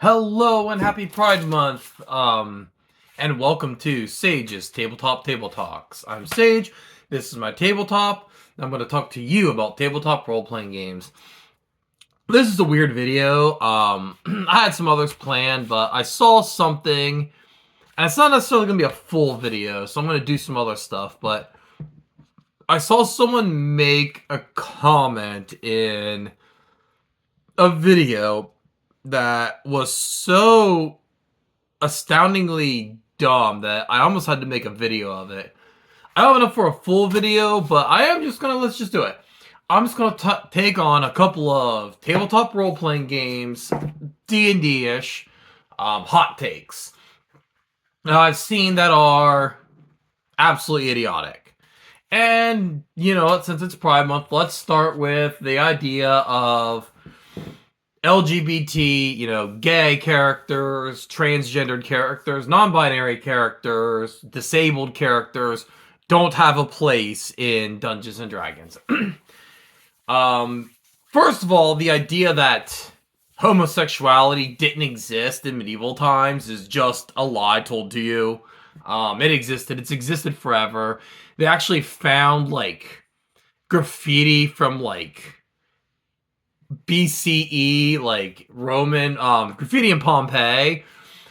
Hello and happy Pride Month. And welcome to Sage's Tabletop Table Talks. I'm Sage. This is my tabletop. I'm going to talk to you about tabletop role-playing games. This is a weird video. I had some others planned, but I saw something, and it's not necessarily going to be a full video, so I'm going to do some other stuff, but I saw someone make a comment in a video that was so astoundingly dumb that I almost had to make a video of it. I don't have enough for a full video, but I am just gonna, let's just do it. I'm just gonna take on a couple of tabletop role-playing games, D&D-ish, hot takes. Now, I've seen that are absolutely idiotic. And, you know, since it's Pride Month, let's start with the idea of LGBT, gay characters, transgendered characters, non-binary characters, disabled characters don't have a place in Dungeons and Dragons. First of all, the idea that homosexuality didn't exist in medieval times is just a lie told to you. It existed. It's existed forever. They actually found, graffiti from, BCE, Roman graffiti in Pompeii,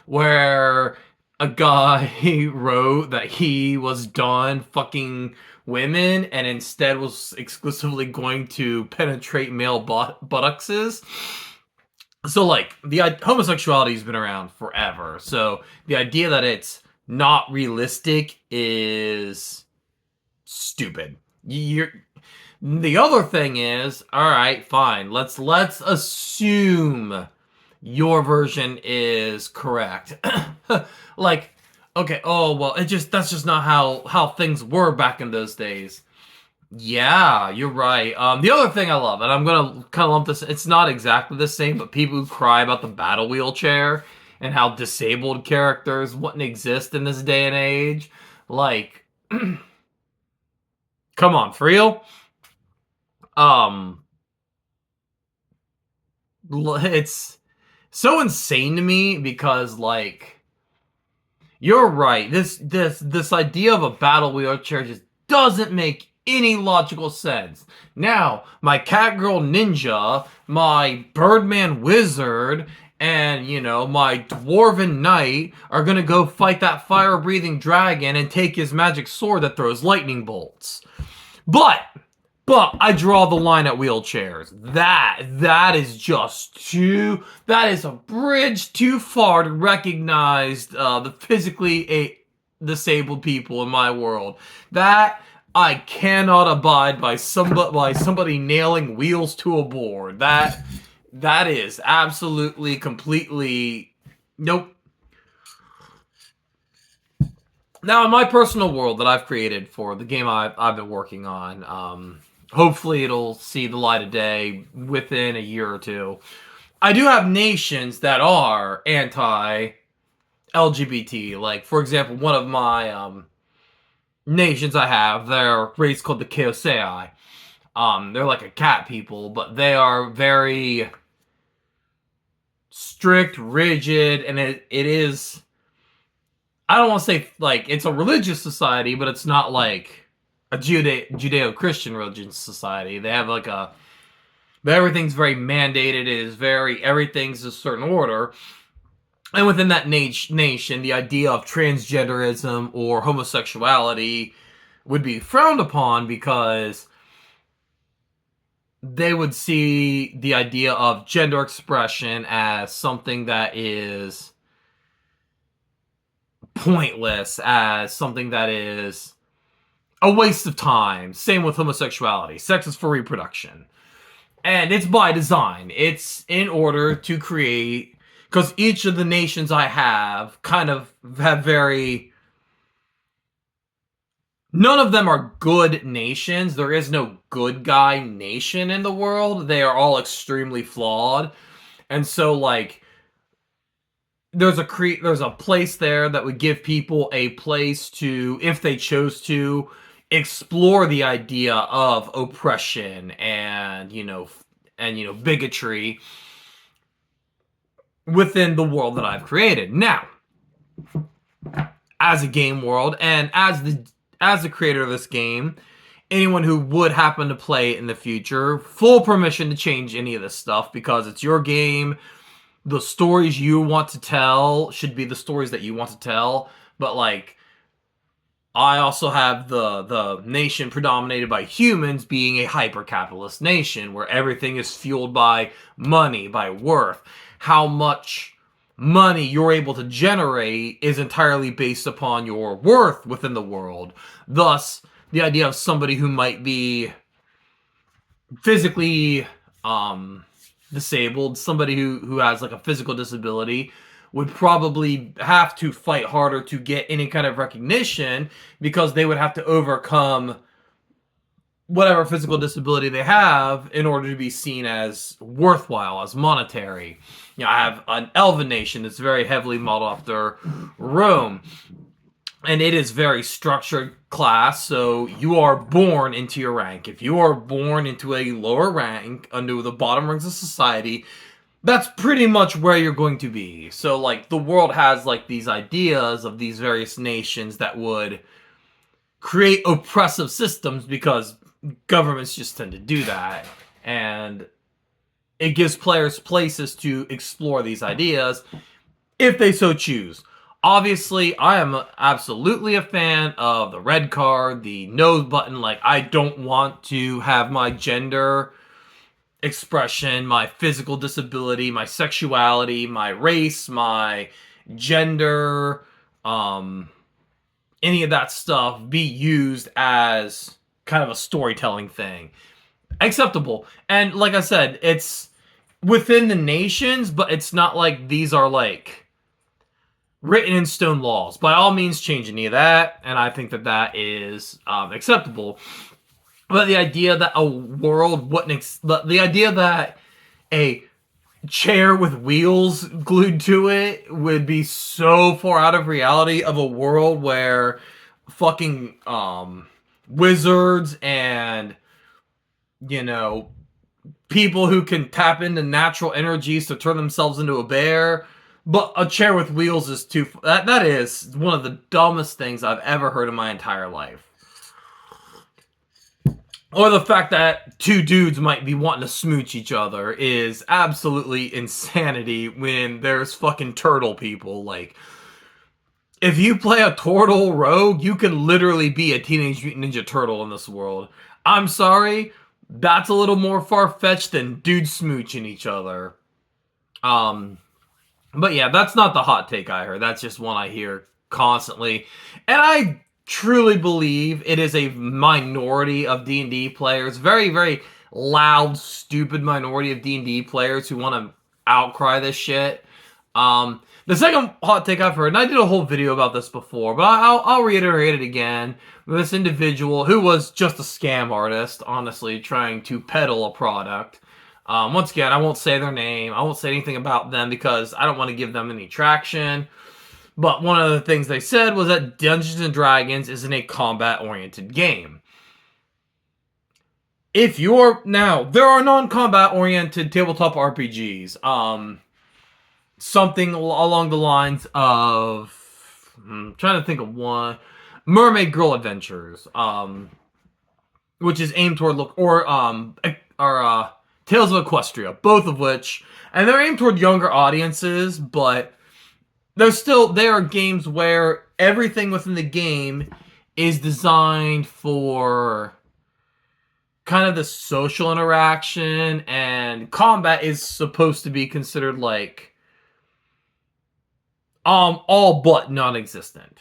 where a guy wrote that he was done fucking women and instead was exclusively going to penetrate male buttocks. So, the homosexuality has been around forever. So the idea that it's not realistic is stupid. The other thing is, all right, fine. Let's assume your version is correct. Okay, oh well, that's just not how things were back in those days. Yeah, you're right. The other thing I love, and I'm gonna kind of lump this, it's not exactly the same, but people who cry about the battle wheelchair and how disabled characters wouldn't exist in this day and age. Come on, for real? It's so insane to me because, you're right. This idea of a battle wheelchair just doesn't make any logical sense. Now, my Catgirl Ninja, my Birdman Wizard, and, my Dwarven Knight are gonna go fight that fire-breathing dragon and take his magic sword that throws lightning bolts. But I draw the line at wheelchairs. That is just that is a bridge too far to recognize the physically disabled people in my world. That I cannot abide by somebody nailing wheels to a board. That is absolutely, completely, nope. Now, in my personal world that I've created for the game I've been working on, hopefully it'll see the light of day within a year or two. I do have nations that are anti-LGBT. Like, for example, one of my nations I have, they're a race called the Cashapp. They're like a cat people, but they are very strict, rigid, and it is... I don't want to say, it's a religious society, but it's not like a Judeo-Christian religious society. They have, but everything's very mandated. Everything's a certain order. And within that nation, the idea of transgenderism or homosexuality would be frowned upon because they would see the idea of gender expression as something that is pointless, as something that is a waste of time. Same with homosexuality. Sex is for reproduction. And it's by design. It's in order to create... Because each of the nations I have kind of have very... None of them are good nations. There is no good guy nation in the world. They are all extremely flawed. And so, there's a place there that would give people a place to, if they chose to, explore the idea of oppression and bigotry. within the world that I've created. Now, as a game world and as the creator of this game, anyone who would happen to play it in the future, full permission to change any of this stuff because it's your game. The stories you want to tell should be the stories that you want to tell. But like, I also have the nation predominated by humans being a hyper-capitalist nation where everything is fueled by money, by worth. How much money you're able to generate is entirely based upon your worth within the world. Thus, the idea of somebody who might be physically disabled, somebody who has like a physical disability, would probably have to fight harder to get any kind of recognition because they would have to overcome whatever physical disability they have in order to be seen as worthwhile, as monetary. You know, I have an elven nation that's very heavily modeled after Rome, and it is very structured class, so you are born into your rank. If you are born into a lower rank, under the bottom rungs of society, that's pretty much where you're going to be. So, like, the world has, like, these ideas of these various nations that would create oppressive systems because governments just tend to do that. And it gives players places to explore these ideas if they so choose. Obviously, I am absolutely a fan of the red card, the no button. Like, I don't want to have my gender expression, my physical disability, my sexuality, my race, my gender, any of that stuff be used as kind of a storytelling thing. Acceptable. And like I said, it's within the nations, but it's not like these are like written in stone laws. By all means, change any of that, and I think that that is acceptable. But the idea that a world wouldn't... the idea that a chair with wheels glued to it would be so far out of reality of a world where fucking wizards and, you know, people who can tap into natural energies to turn themselves into a bear. But a chair with wheels is too... That is one of the dumbest things I've ever heard in my entire life. Or the fact that two dudes might be wanting to smooch each other is absolutely insanity when there's fucking turtle people. Like, if you play a turtle rogue, you can literally be a Teenage Mutant Ninja Turtle in this world. I'm sorry, that's a little more far-fetched than dudes smooching each other. But yeah, that's not the hot take I heard. That's just one I hear constantly. And I truly believe it is a minority of D&D players, very, very loud, stupid minority of D&D players who want to outcry this shit. The second hot take I've heard, and I did a whole video about this before, but I'll reiterate it again. This individual who was just a scam artist, honestly, trying to peddle a product. Once again, I won't say their name. I won't say anything about them because I don't want to give them any traction. But one of the things they said was that Dungeons & Dragons isn't a combat-oriented game. If you're... Now, there are non-combat-oriented tabletop RPGs. Something along the lines of... I'm trying to think of one. Mermaid Girl Adventures. Which is aimed toward... Tales of Equestria. Both of which... And they're aimed toward younger audiences, but... There are games where everything within the game is designed for kind of the social interaction, and combat is supposed to be considered like all but non-existent.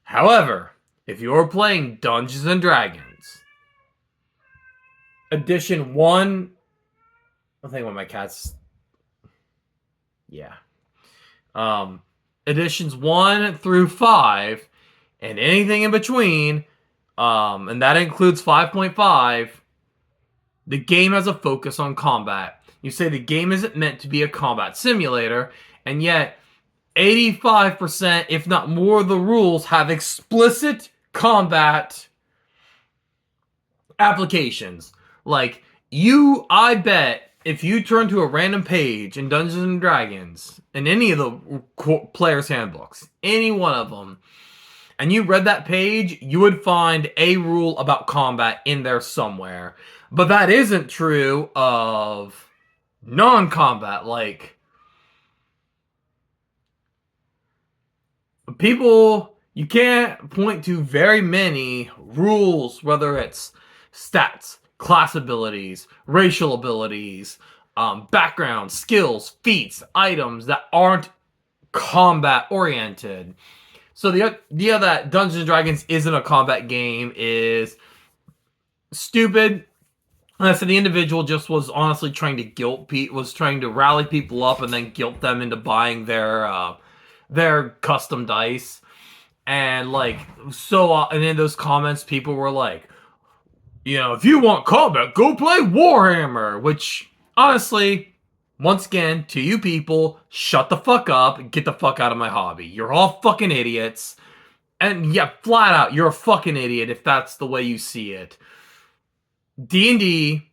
However, if you're playing Dungeons and Dragons Edition 1, I think one of my cats... Yeah. Editions 1 through 5, and anything in between, and that includes 5.5, the game has a focus on combat. You say the game isn't meant to be a combat simulator, and yet 85%, if not more, of the rules have explicit combat applications. Like, I bet if you turn to a random page in Dungeons and Dragons, in any of the player's handbooks, any one of them, and you read that page, you would find a rule about combat in there somewhere. But that isn't true of non-combat. Like, people, you can't point to very many rules, whether it's stats, class abilities, racial abilities, background, skills, feats, items that aren't combat oriented. So the idea that Dungeons and Dragons isn't a combat game is stupid. And so the individual just was honestly trying to was trying to rally people up and then guilt them into buying their custom dice. And and in those comments, people were like, if you want combat, go play Warhammer. Which, honestly, once again, to you people, shut the fuck up and get the fuck out of my hobby. You're all fucking idiots. And yeah, flat out, you're a fucking idiot if that's the way you see it. D&D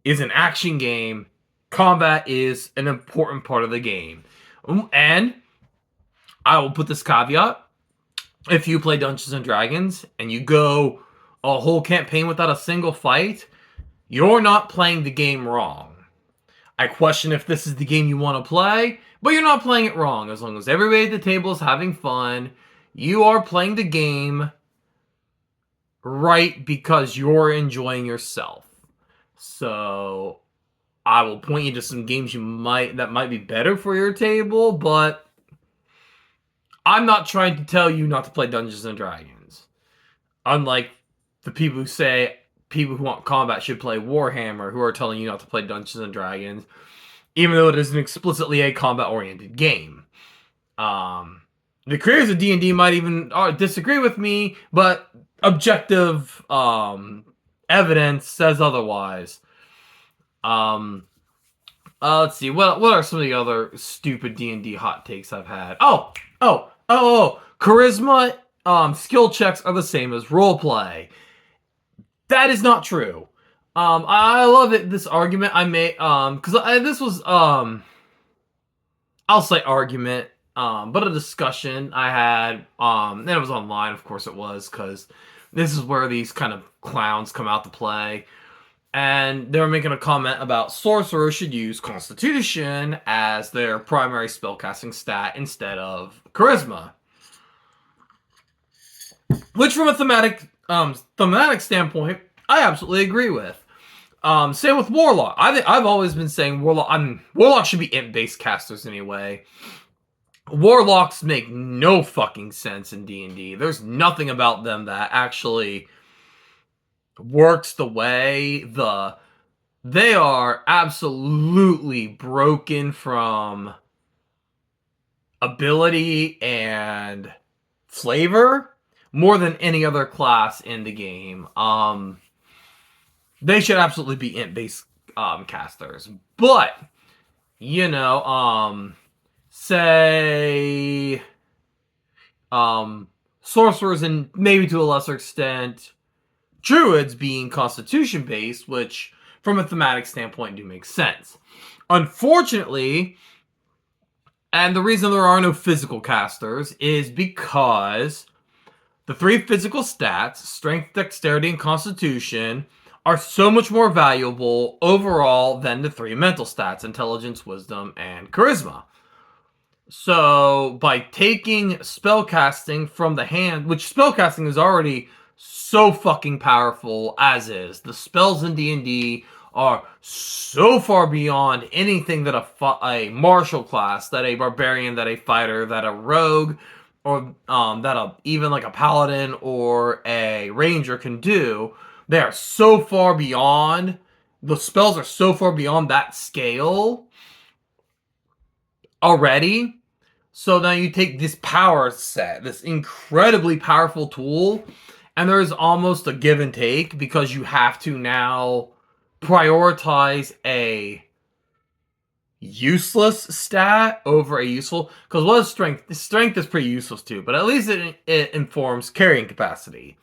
is an action game. Combat is an important part of the game. And I will put this caveat. If you play Dungeons and Dragons and you go a whole campaign without a single fight, you're not playing the game wrong. I question if this is the game you want to play, but you're not playing it wrong. As long as everybody at the table is having fun, you are playing the game right because you're enjoying yourself. So I will point you to some games that might be better for your table, but I'm not trying to tell you not to play Dungeons and Dragons. Unlike the people who say people who want combat should play Warhammer, who are telling you not to play Dungeons and Dragons, even though it isn't explicitly a combat-oriented game. The creators of D&D might even disagree with me, but objective evidence says otherwise. Let's see. What are some of the other stupid D&D hot takes I've had? Charisma skill checks are the same as roleplay. That is not true. I love it. This argument I made, because this was, I'll say argument, but a discussion I had, and it was online, of course it was, because this is where these kind of clowns come out to play. And they were making a comment about sorcerers should use Constitution as their primary spellcasting stat instead of Charisma. Which, from a thematic standpoint, I absolutely agree with. Same with Warlock. I've always been saying Warlock should be int-based casters anyway. Warlocks make no fucking sense in D&D. There's nothing about them that actually works the way they are absolutely broken from ability and flavor more than any other class in the game. They should absolutely be int-based casters. But, say sorcerers and maybe to a lesser extent druids being Constitution based, which from a thematic standpoint do make sense. Unfortunately, and the reason there are no physical casters is because the 3 physical stats, strength, dexterity, and constitution, are so much more valuable overall than the 3 mental stats, intelligence, wisdom, and charisma. So by taking spellcasting from the hand, which spellcasting is already so fucking powerful as is. The spells in D&D are so far beyond anything that a martial class, that a barbarian, that a fighter, that a rogue, or even like a paladin or a ranger can do. They are so far beyond. The spells are so far beyond that scale already. So now you take this power set, this incredibly powerful tool, and there is almost a give and take because you have to now prioritize a useless stat over a useful. Because what is strength? Strength is pretty useless too, but at least it informs carrying capacity.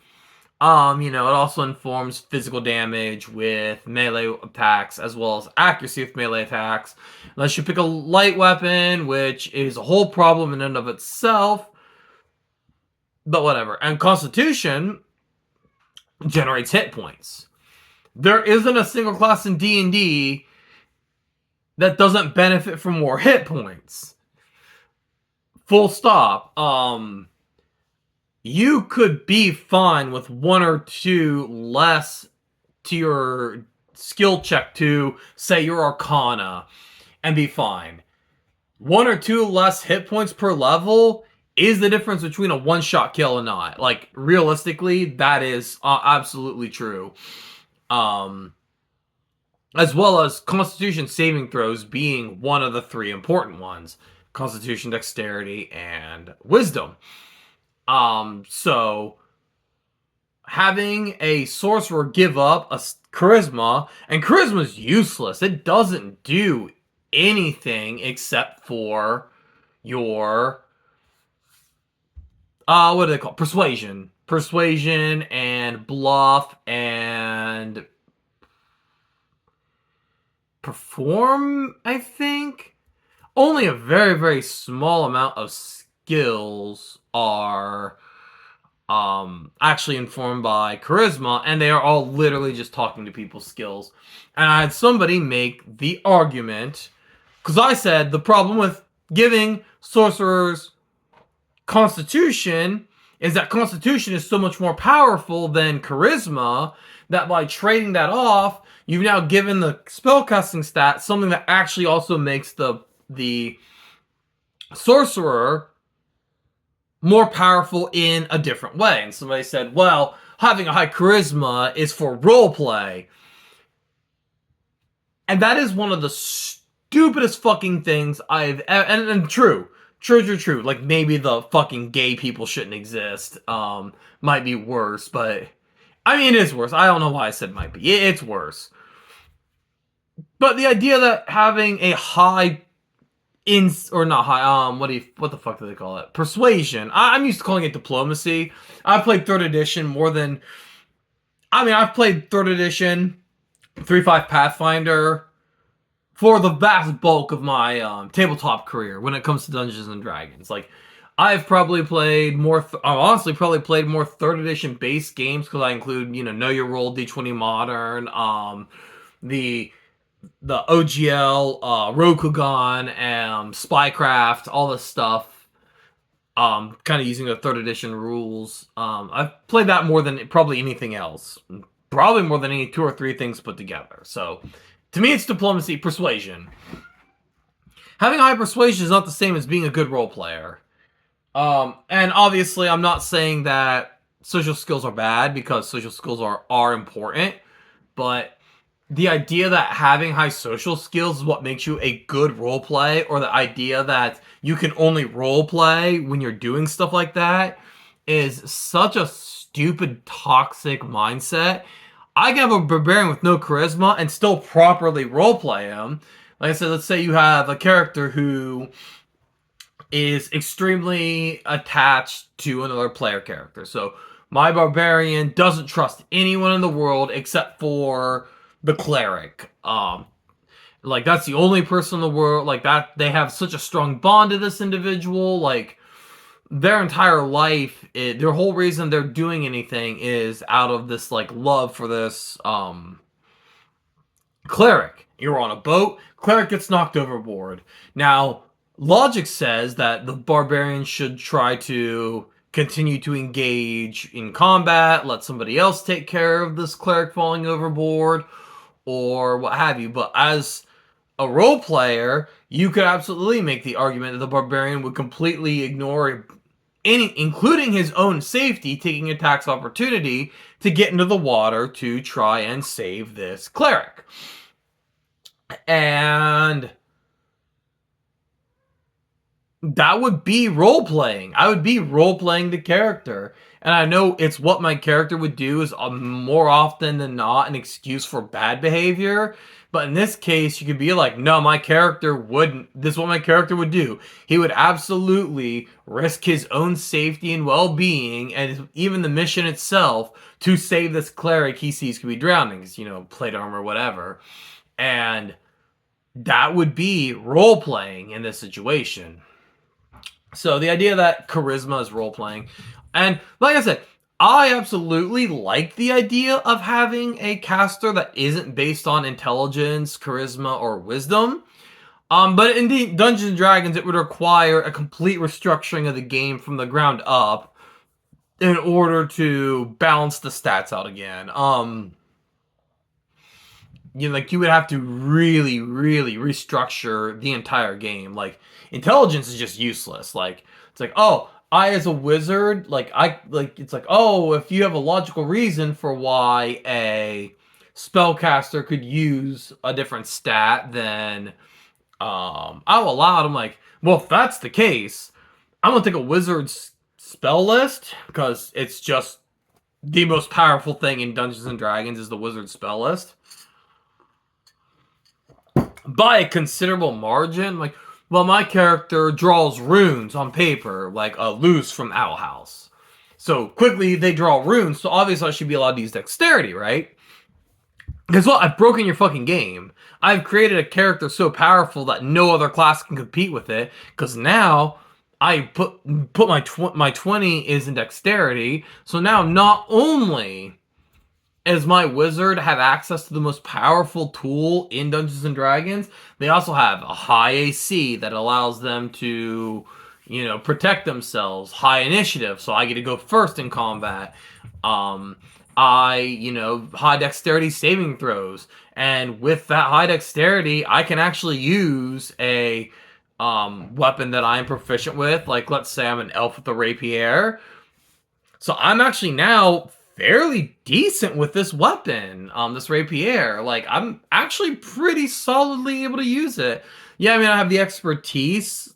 It also informs physical damage with melee attacks as well as accuracy with melee attacks. Unless you pick a light weapon, which is a whole problem in and of itself. But whatever. And Constitution generates hit points. There isn't a single class in D&D that doesn't benefit from more hit points. Full stop. You could be fine with one or two less to your skill check to, say, your Arcana, and be fine. One or two less hit points per level is the difference between a one-shot kill and not. Like, realistically, that is absolutely true. As well as Constitution saving throws being one of the three important ones. Constitution, Dexterity, and Wisdom. So having a sorcerer give up a charisma, and charisma's useless. It doesn't do anything except for your what do they call it? Persuasion and bluff and perform, I think. Only a very, very small amount of skills are actually informed by charisma, and they are all literally just talking to people skills. And I had somebody make the argument, because I said the problem with giving sorcerers Constitution is that Constitution is so much more powerful than charisma that by trading that off, you've now given the spellcasting stat something that actually also makes the sorcerer more powerful in a different way. And somebody said, well, having a high charisma is for roleplay. And that is one of the stupidest fucking things I've ever... And true. Like, maybe the fucking gay people shouldn't exist. Might be worse, but... I mean, it is worse. I don't know why I said might be. It's worse. But the idea that having a high... or not high, what the fuck do they call it? Persuasion. I'm used to calling it diplomacy. I've played 3rd edition more than... I've played 3rd edition, 3.5 Pathfinder, for the vast bulk of my tabletop career when it comes to Dungeons and Dragons. Like, I've probably played more... I've honestly probably played more 3rd edition base games, because I include, Know Your Role, D20 Modern, the OGL, Rokugan, Spycraft, all this stuff. Kind of using the 3rd edition rules. I've played that more than probably anything else. Probably more than any 2 or 3 things put together. So, to me, it's diplomacy, persuasion. Having high persuasion is not the same as being a good role player. And obviously, I'm not saying that social skills are bad, because social skills are important. But the idea that having high social skills is what makes you a good role play, or the idea that you can only role play when you're doing stuff like that, is such a stupid, toxic mindset. I can have a barbarian with no charisma and still properly role play him. Like I said, let's say you have a character who is extremely attached to another player character. So my barbarian doesn't trust anyone in the world except for the cleric. Like, that's the only person in the world, like, that they have such a strong bond to this individual. Like, their entire life, their whole reason they're doing anything is out of this, like, love for this cleric. You're on a boat, cleric gets knocked overboard. Now, logic says that the barbarian should try to continue to engage in combat, let somebody else take care of this cleric falling overboard, or what have you. But as a role player, you could absolutely make the argument that the barbarian would completely ignore including his own safety, taking a tax opportunity to get into the water to try and save this cleric. And that would be role playing. I would be role playing the character. And I know it's what my character would do is more often than not an excuse for bad behavior. But in this case, you could be like, no, my character wouldn't. This is what my character would do. He would absolutely risk his own safety and well being and even the mission itself to save this cleric he sees could be drowning. Because, plate armor, whatever. And that would be role playing in this situation. So the idea that charisma is role playing, and like I said, I absolutely like the idea of having a caster that isn't based on intelligence, charisma, or wisdom. But in Dungeons and Dragons, it would require a complete restructuring of the game from the ground up in order to balance the stats out again. You would have to really, really restructure the entire game. Like, intelligence is just useless. Like, it's like, oh, I as a wizard, it's like, oh, if you have a logical reason for why a spellcaster could use a different stat, then I'll allow it. I'm like, well, if that's the case, I'm gonna take a wizard's spell list because it's just the most powerful thing in Dungeons and Dragons is the wizard spell list by a considerable margin. Like, well, my character draws runes on paper, like a loose from Owl House. So quickly they draw runes, so obviously I should be allowed to use dexterity, right? Because what? I've broken your fucking game. I've created a character so powerful that no other class can compete with it. Because now I put my 20 is in dexterity. So now not only as my wizard have access to the most powerful tool in Dungeons and Dragons, they also have a high AC that allows them to, protect themselves. High initiative, so I get to go first in combat. High dexterity saving throws. And with that high dexterity, I can actually use a weapon that I'm proficient with. Like, let's say I'm an elf with a rapier. So I'm actually now fairly decent with this weapon, this rapier. Like, I'm actually pretty solidly able to use it. Yeah, I mean, I have the expertise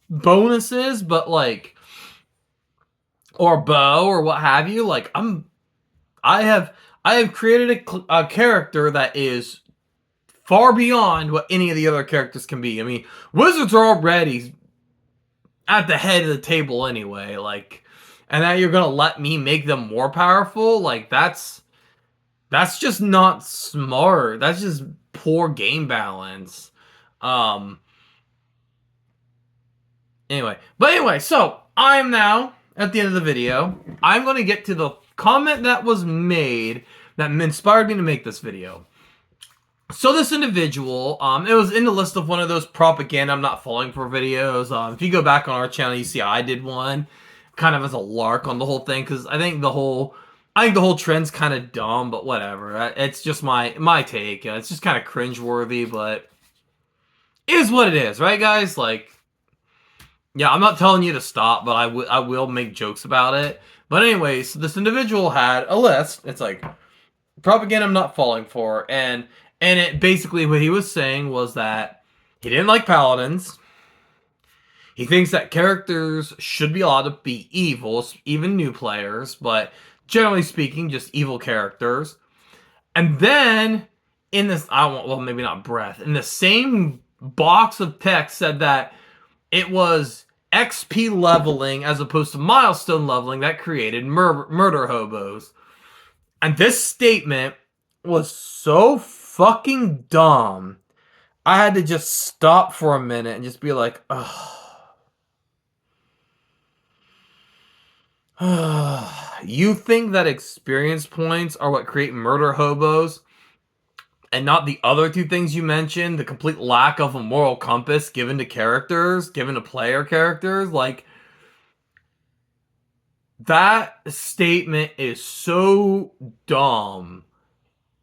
bonuses, but like, or bow or what have you. Like, I have created a character that is far beyond what any of the other characters can be. I mean, wizards are already at the head of the table anyway. Like, and now you're gonna let me make them more powerful? Like, that's just not smart. That's just poor game balance. Anyway, so I'm now at the end of the video. I'm gonna get to the comment that was made that inspired me to make this video. So this individual, it was in the list of one of those propaganda I'm not falling for videos. If you go back on our channel, you see I did one kind of as a lark on the whole thing, because I think the whole trend's kind of dumb, but whatever. It's just my take. It's just kind of cringeworthy, but it is what it is, right, guys? Like, yeah, I'm not telling you to stop, but I will make jokes about it. But anyways, this individual had a list. It's like propaganda I'm not falling for, and it basically what he was saying was that he didn't like paladins. He thinks that characters should be allowed to be evil, even new players, but generally speaking, just evil characters. And then in this, maybe not breath, in the same box of text said that it was XP leveling as opposed to milestone leveling that created murder hobos. And this statement was so fucking dumb. I had to just stop for a minute and just be like, ugh. You think that experience points are what create murder hobos and not the other two things you mentioned? The complete lack of a moral compass given to player characters? Like, that statement is so dumb.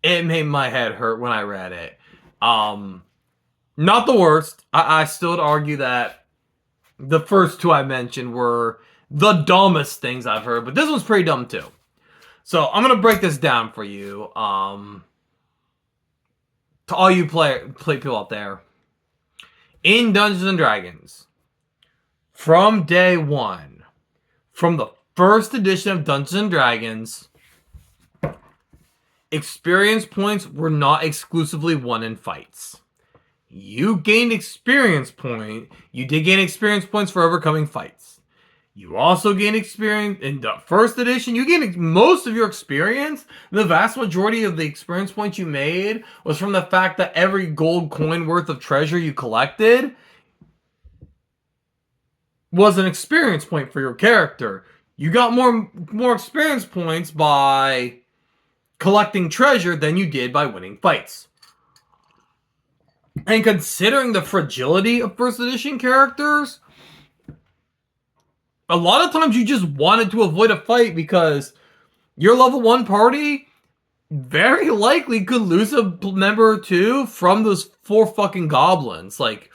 It made my head hurt when I read it. Not the worst. I still would argue that the first two I mentioned were the dumbest things I've heard, but this one's pretty dumb too. So I'm gonna break this down for you. To all you play people out there, in Dungeons and Dragons, from day one, from the first edition of Dungeons and Dragons, experience points were not exclusively won in fights. You gained experience point. You did gain experience points for overcoming fights. You also gained experience in the first edition. You gained most of your experience. The vast majority of the experience points you made was from the fact that every gold coin worth of treasure you collected was an experience point for your character. You got more experience points by collecting treasure than you did by winning fights. And considering the fragility of first edition characters, a lot of times you just wanted to avoid a fight because your level 1 party very likely could lose a member or two from those 4 fucking goblins. Like,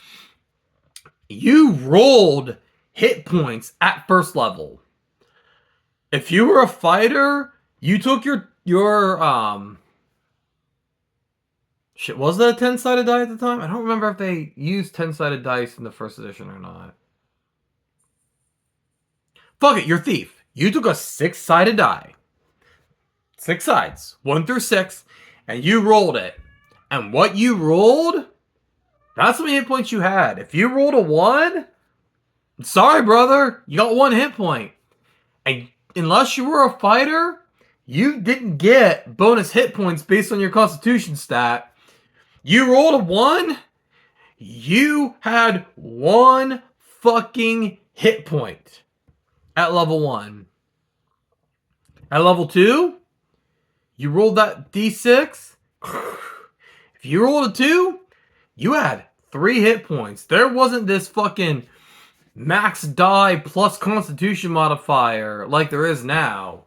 you rolled hit points at first level. If you were a fighter, you took your shit, was that a 10-sided die at the time? I don't remember if they used 10-sided dice in the first edition or not. Fuck it, you're thief. You took a 6-sided die. 6 sides, 1 through 6, and you rolled it. And what you rolled, that's how many hit points you had. If you rolled a 1, sorry, brother, you got 1 hit point. And unless you were a fighter, you didn't get bonus hit points based on your constitution stat. You rolled a 1, you had 1 fucking hit point at level 1. At level 2, you rolled that d6. If you rolled a 2, you had 3 hit points. There wasn't this fucking max die plus constitution modifier like there is now.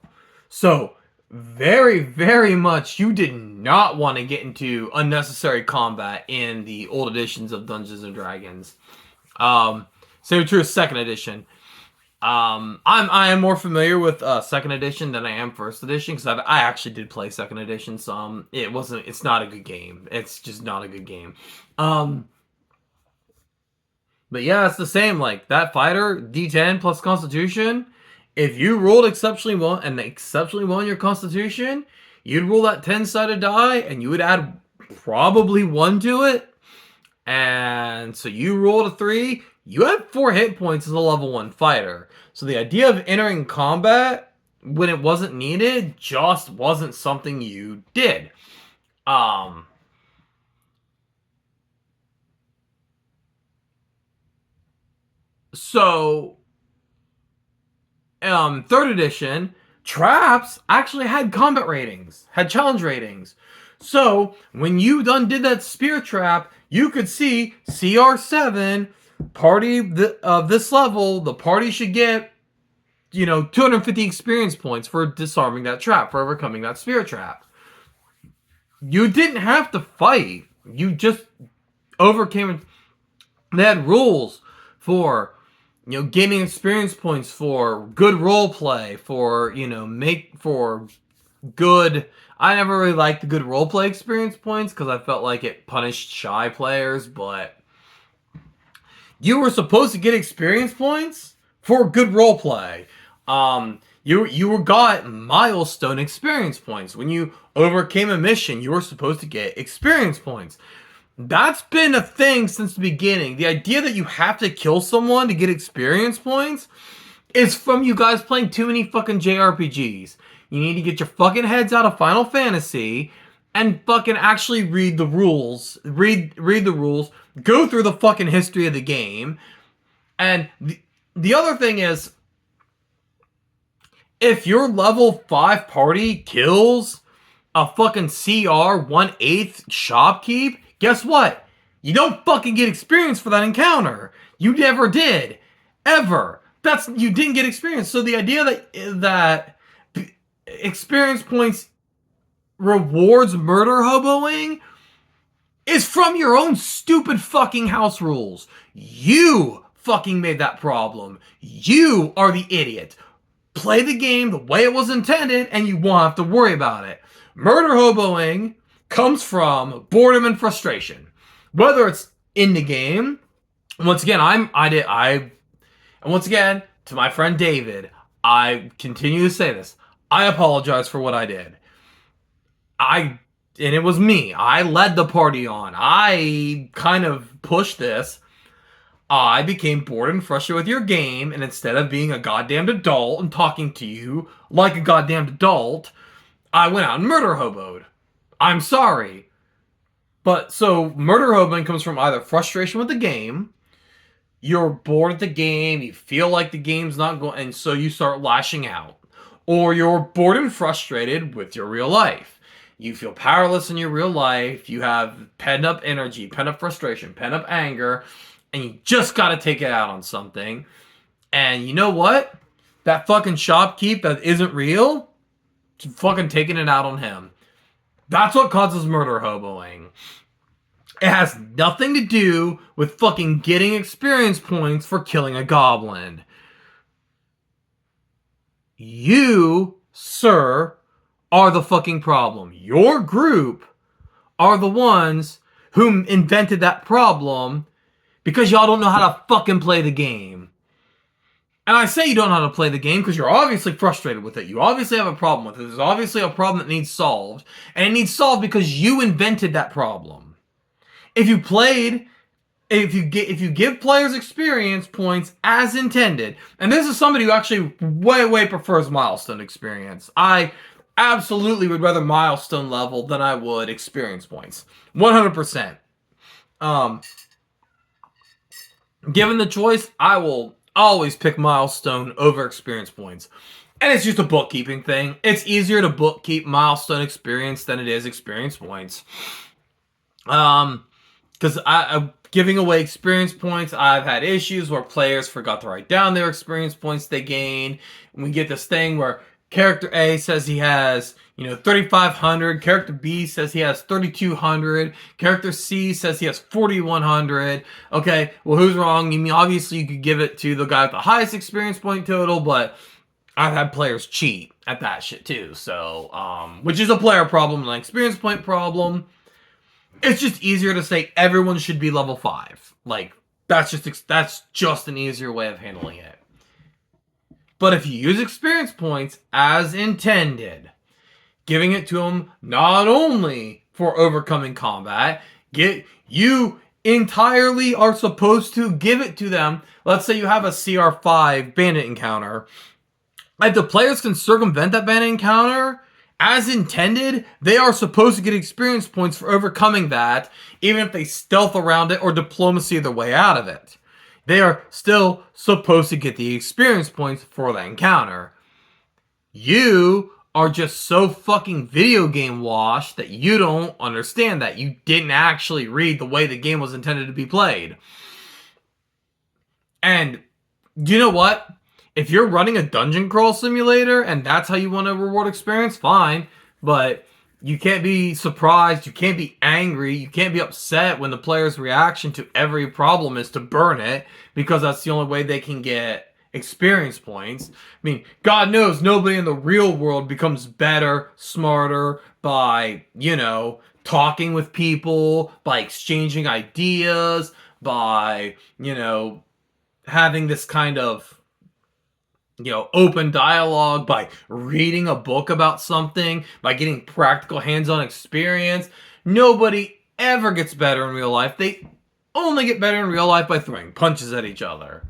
So, very, very much you did not want to get into unnecessary combat in the old editions of Dungeons and Dragons. Same true as second edition. I am more familiar with second edition than I am first edition because I actually did play second edition some. It's not a good game. It's just not a good game. But yeah, it's the same. Like, that fighter, D10 plus Constitution, if you rolled exceptionally well and exceptionally well in your Constitution, you'd roll that 10-sided die and you would add probably 1 to it. And so you rolled a 3. You had 4 hit points as a level 1 fighter. So the idea of entering combat when it wasn't needed just wasn't something you did. So, third edition, traps actually had combat ratings, had challenge ratings. So, when you did that spear trap, you could see CR7, party of this level, the party should get, 250 experience points for disarming that trap, for overcoming that spear trap. You didn't have to fight. You just overcame it. They had rules for, gaining experience points for good role play, for, for good... I never really liked the good role play experience points because I felt like it punished shy players, but you were supposed to get experience points for good role play. You got milestone experience points. When you overcame a mission, you were supposed to get experience points. That's been a thing since the beginning. The idea that you have to kill someone to get experience points is from you guys playing too many fucking JRPGs. You need to get your fucking heads out of Final Fantasy and fucking actually read the rules. Read the rules. Go through the fucking history of the game. And the other thing is, if your level 5 party kills a fucking CR 1/8 shopkeep, guess what? You don't fucking get experience for that encounter. You never did. Ever. You didn't get experience. So the idea that experience points rewards murder hoboing is from your own stupid fucking house rules. You fucking made that problem. You are the idiot. Play the game the way it was intended and you won't have to worry about it. Murder hoboing comes from boredom and frustration. Whether it's in the game, once again, And once again, to my friend David, I continue to say this. I apologize for what I did. And it was me. I led the party on. I kind of pushed this. I became bored and frustrated with your game, and instead of being a goddamned adult and talking to you like a goddamned adult, I went out and murder hoboed. I'm sorry. But so murder hoboing comes from either frustration with the game, you're bored at the game, you feel like the game's not going, and so you start lashing out. Or you're bored and frustrated with your real life. You feel powerless in your real life, you have pent up energy, pent up frustration, pent up anger, and you just gotta take it out on something. And you know what? That fucking shopkeep that isn't real, fucking taking it out on him. That's what causes murder hoboing. It has nothing to do with fucking getting experience points for killing a goblin. You, sir, are the fucking problem. Your group are the ones who invented that problem because y'all don't know how to fucking play the game. And I say you don't know how to play the game because you're obviously frustrated with it. You obviously have a problem with it. There's obviously a problem that needs solved. And it needs solved because you invented that problem. If you give players experience points as intended, and this is somebody who actually way prefers milestone experience. I absolutely would rather milestone level than I would experience points. 100%. Given the choice, I will always pick milestone over experience points. And it's just a bookkeeping thing. It's easier to bookkeep milestone experience than it is experience points. Because I'm giving away experience points, I've had issues where players forgot to write down their experience points they gained. And we get this thing where character A says he has, 3,500. Character B says he has 3,200. Character C says he has 4,100. Okay, well, who's wrong? I mean, obviously you could give it to the guy with the highest experience point total, but I've had players cheat at that shit too. So, which is a player problem, an experience point problem. It's just easier to say everyone should be level 5. Like, that's just an easier way of handling it. But if you use experience points as intended, giving it to them not only for overcoming combat, you entirely are supposed to give it to them. Let's say you have a CR5 bandit encounter. If the players can circumvent that bandit encounter, as intended, they are supposed to get experience points for overcoming that, even if they stealth around it or diplomacy their way out of it. They are still supposed to get the experience points for that encounter. You are just so fucking video game washed that you don't understand that. You didn't actually read the way the game was intended to be played. And you know what? If you're running a dungeon crawl simulator and that's how you want to reward experience, fine. But you can't be surprised, you can't be angry, you can't be upset when the player's reaction to every problem is to burn it, because that's the only way they can get experience points. I mean, God knows nobody in the real world becomes better, smarter by, talking with people, by exchanging ideas, by, having this kind of open dialogue, by reading a book about something, by getting practical hands-on experience. Nobody ever gets better in real life. They only get better in real life by throwing punches at each other.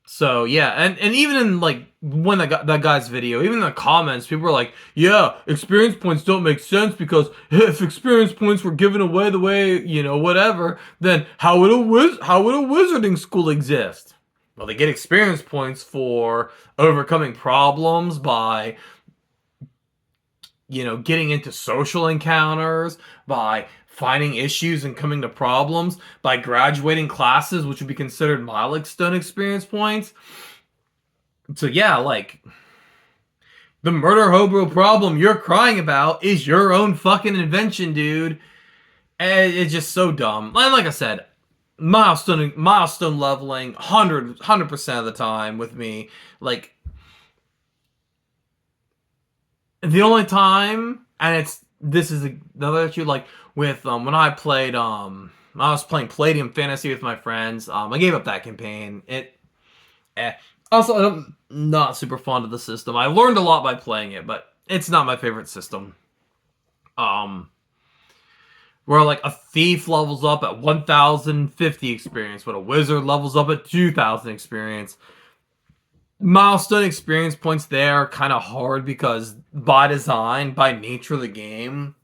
So yeah, and even in when that guy's video, even in the comments, people were like, yeah, experience points don't make sense because if experience points were given away the way, whatever, then how would a wizarding school exist? Well, they get experience points for overcoming problems by, getting into social encounters, by finding issues and coming to problems, by graduating classes, which would be considered milestone experience points. So yeah, the murder hobo problem you're crying about is your own fucking invention, dude. And it's just so dumb. And like I said, milestone leveling 100% of the time with me. The only time, and this is another issue, with when I played I was playing Palladium Fantasy with my friends. I gave up that campaign. Eh. Also, I'm not super fond of the system. I learned a lot by playing it, but it's not my favorite system. Where like a thief levels up at 1050 experience, but a wizard levels up at 2000 experience. Milestone experience points there are kind of hard because by design, by nature of the game,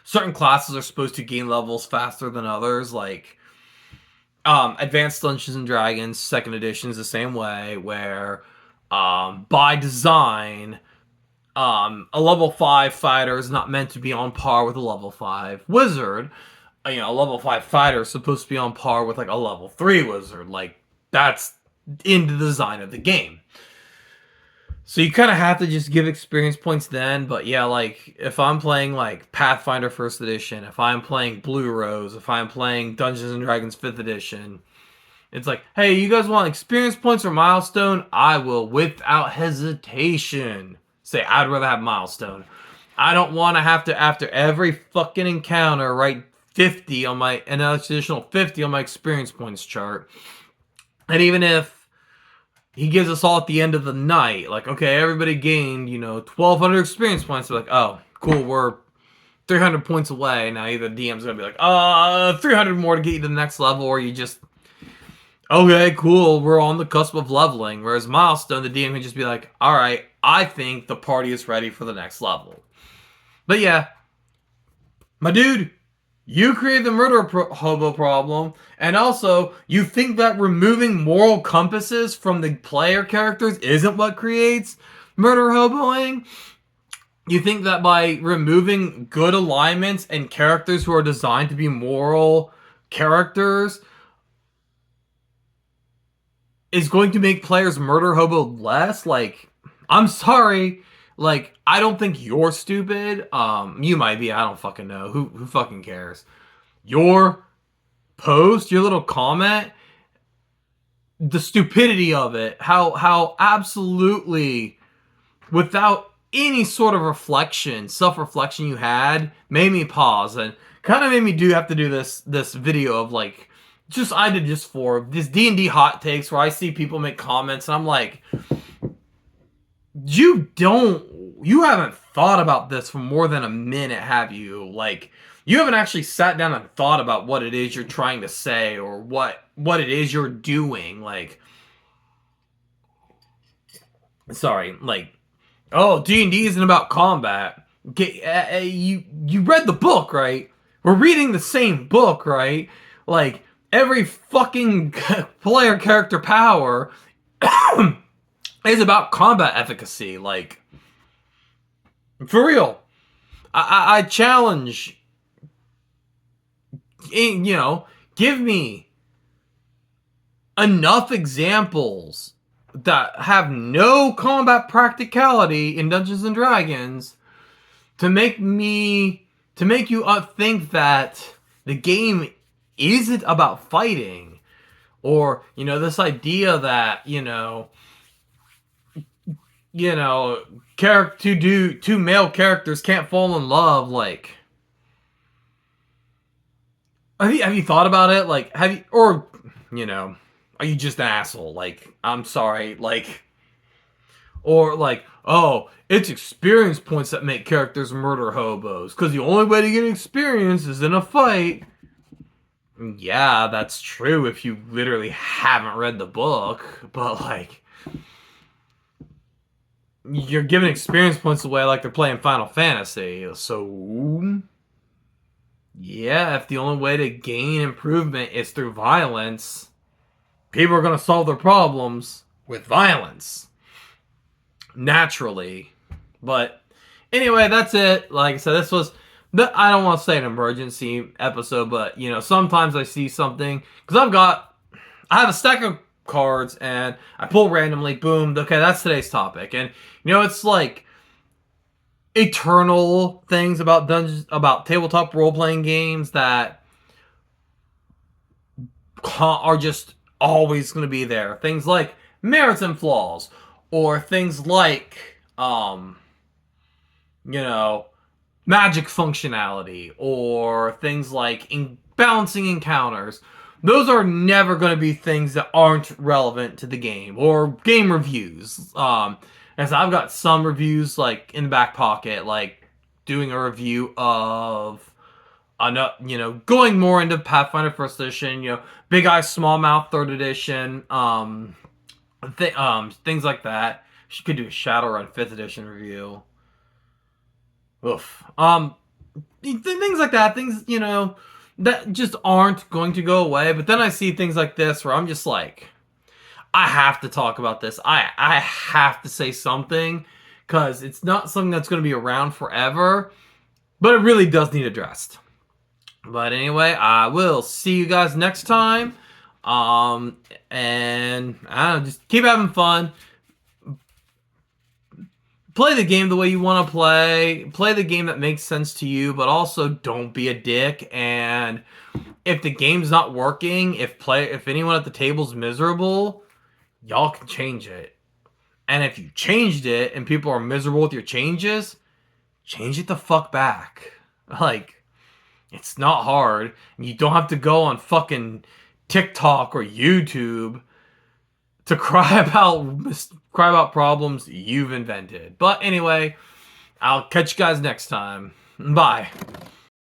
certain classes are supposed to gain levels faster than others. Like Advanced Dungeons and Dragons Second Edition is the same way, where by design, a level 5 fighter is not meant to be on par with a level 5 wizard. You know, a level 5 fighter is supposed to be on par with like a level 3 wizard. Like, that's in the design of the game. So you kind of have to just give experience points then. But yeah, like if I'm playing like Pathfinder First Edition, if I'm playing Blue Rose, if I'm playing Dungeons and Dragons 5th Edition, it's like, hey, you guys want experience points or milestone? I will without hesitation say I'd rather have milestone. I don't want to have to, after every fucking encounter, write 50 on my, an additional 50 on my experience points chart. And even if he gives us all at the end of the night, like, okay, everybody gained, 1,200 experience points. We're like, oh, cool, we're 300 points away. Now either DM's gonna be like, 300 more to get you to the next level, or you just, okay, cool, we're on the cusp of leveling. Whereas milestone, the DM can just be like, all right, I think the party is ready for the next level. But yeah, my dude, you created the murder hobo problem, and also you think that removing moral compasses from the player characters isn't what creates murder hoboing? You think that by removing good alignments and characters who are designed to be moral characters is going to make players murder hobo less? Like, I'm sorry. Like, I don't think you're stupid. You might be. I don't fucking know. Who fucking cares? Your post, your little comment, the stupidity of it, how absolutely without any sort of reflection, self-reflection you had, made me pause and kind of made me have to do this video of like, I did just for this D&D hot takes where I see people make comments and I'm like, you haven't thought about this for more than a minute, have you? Like, you haven't actually sat down and thought about what it is you're trying to say or what it is you're doing. Like, sorry, like, oh, D&D isn't about combat. You read the book, right? We're reading the same book, right? Like, every fucking player character power is about combat efficacy. Like, for real. I challenge, give me enough examples that have no combat practicality in Dungeons and Dragons to make you think that the game isn't about fighting, or this idea that two male characters can't fall in love. Like, have you thought about it? Like, are you just an asshole? Like, I'm sorry, like, or like, oh, it's experience points that make characters murder hobos because the only way to get experience is in a fight. Yeah, that's true if you literally haven't read the book, but like, you're giving experience points away like they're playing Final Fantasy. So, yeah, if the only way to gain improvement is through violence, people are going to solve their problems with violence. Naturally. But anyway, that's it. Like I said, this was, I don't want to say an emergency episode, but sometimes I see something, because I have a stack of cards and I pull randomly, boom, okay, that's today's topic. And it's like eternal things about tabletop role-playing games that are just always going to be there. Things like merits and flaws, or things like magic functionality, or things like balancing encounters. those are never going to be things that aren't relevant to the game or game reviews. As I've got some reviews like in the back pocket, like doing a review of, going more into Pathfinder First Edition, Big Eye Small Mouth Third Edition, things like that. She could do a Shadowrun 5th Edition review. Oof. Things like that. Things, that just aren't going to go away. But then I see things like this where I'm just like, I have to talk about this. I have to say something because it's not something that's going to be around forever. But it really does need addressed. But anyway, I will see you guys next time. And I don't know, just keep having fun. Play the game the way you want to play. Play the game that makes sense to you, but also don't be a dick. And if the game's not working, if anyone at the table's miserable, y'all can change it. And if you changed it and people are miserable with your changes, change it the fuck back. Like, it's not hard. You don't have to go on fucking TikTok or YouTube to cry about problems you've invented. But anyway, I'll catch you guys next time. Bye.